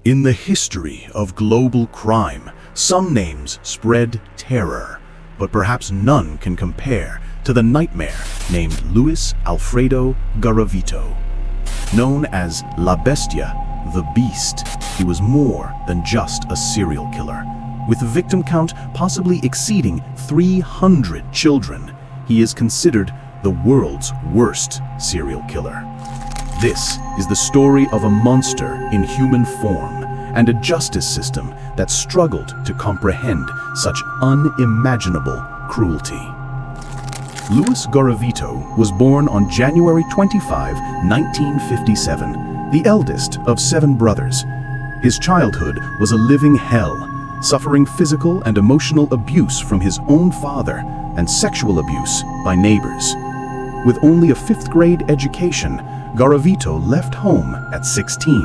In the history of global crime, some names spread terror, but perhaps none can compare to the nightmare named Luis Alfredo Garavito. Known as La Bestia, the Beast, he was more than just a serial killer. With a victim count possibly exceeding 300 children, he is considered the world's worst serial killer. This is the story of a monster in human form and a justice system that struggled to comprehend such unimaginable cruelty. Luis Garavito was born on January 25, 1957, the eldest of 7 brothers. His childhood was a living hell, suffering physical and emotional abuse from his own father and sexual abuse by neighbors. With only a 5th grade education, Garavito left home at 16.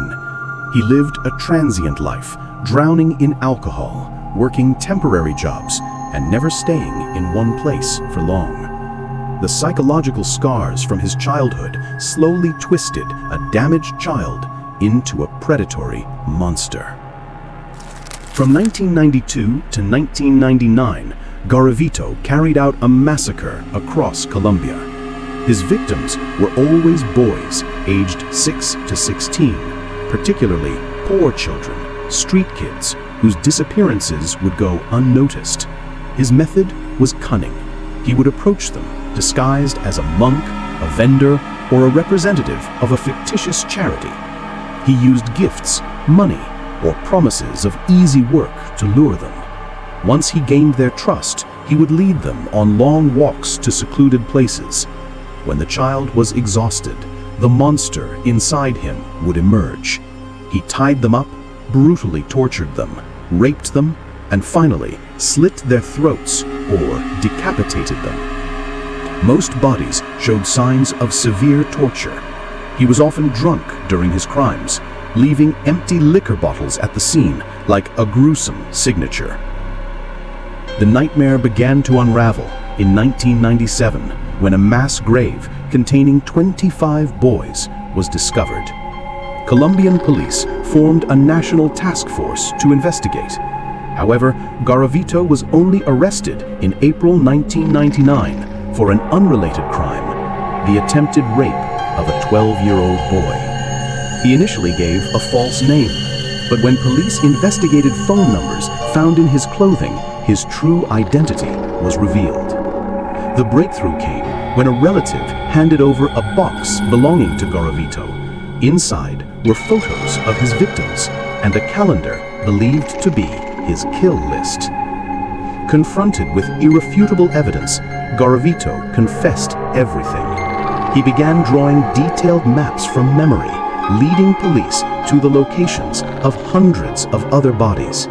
He lived a transient life, drowning in alcohol, working temporary jobs, and never staying in one place for long. The psychological scars from his childhood slowly twisted a damaged child into a predatory monster. From 1992 to 1999, Garavito carried out a massacre across Colombia. His victims were always boys aged 6 to 16, particularly poor children, street kids, whose disappearances would go unnoticed. His method was cunning. He would approach them disguised as a monk, a vendor, or a representative of a fictitious charity. He used gifts, money, or promises of easy work to lure them. Once he gained their trust, he would lead them on long walks to secluded places. When the child was exhausted, the monster inside him would emerge. He tied them up, brutally tortured them, raped them, and finally slit their throats or decapitated them. Most bodies showed signs of severe torture. He was often drunk during his crimes, leaving empty liquor bottles at the scene like a gruesome signature. The nightmare began to unravel in 1997 when a mass grave containing 25 boys was discovered. Colombian police formed a national task force to investigate. However, Garavito was only arrested in April 1999 for an unrelated crime, the attempted rape of a 12-year-old boy. He initially gave a false name, but when police investigated phone numbers found in his clothing, his true identity was revealed. The breakthrough came when a relative handed over a box belonging to Garavito. Inside were photos of his victims and a calendar believed to be his kill list. Confronted with irrefutable evidence, Garavito confessed everything. He began drawing detailed maps from memory, leading police to the locations of hundreds of other bodies.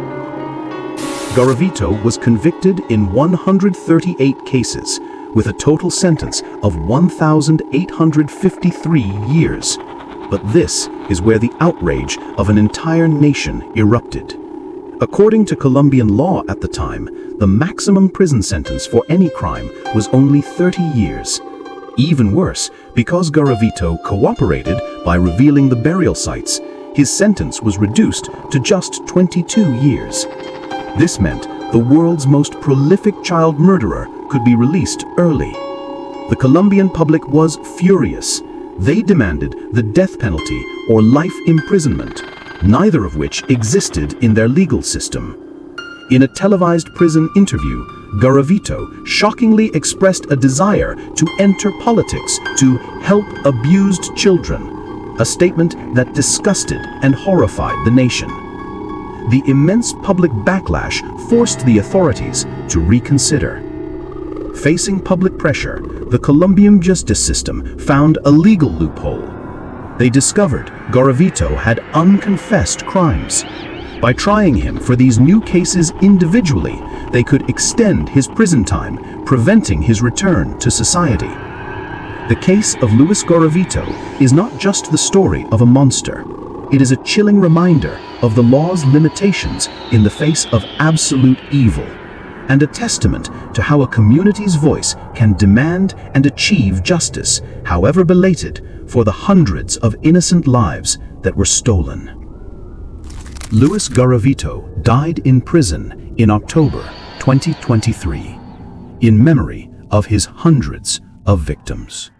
Garavito was convicted in 138 cases, with a total sentence of 1,853 years. But this is where the outrage of an entire nation erupted. According to Colombian law at the time, the maximum prison sentence for any crime was only 30 years. Even worse, because Garavito cooperated by revealing the burial sites, his sentence was reduced to just 22 years. This meant the world's most prolific child murderer could be released early. The Colombian public was furious. They demanded the death penalty or life imprisonment, neither of which existed in their legal system. In a televised prison interview, Garavito shockingly expressed a desire to enter politics to help abused children, a statement that disgusted and horrified the nation. The immense public backlash forced the authorities to reconsider. Facing public pressure, the Colombian justice system found a legal loophole. They discovered Garavito had unconfessed crimes. By trying him for these new cases individually, they could extend his prison time, preventing his return to society. The case of Luis Garavito is not just the story of a monster. It is a chilling reminder of the law's limitations in the face of absolute evil, and a testament to how a community's voice can demand and achieve justice, however belated, for the hundreds of innocent lives that were stolen. Luis Garavito died in prison in October 2023, in memory of his hundreds of victims.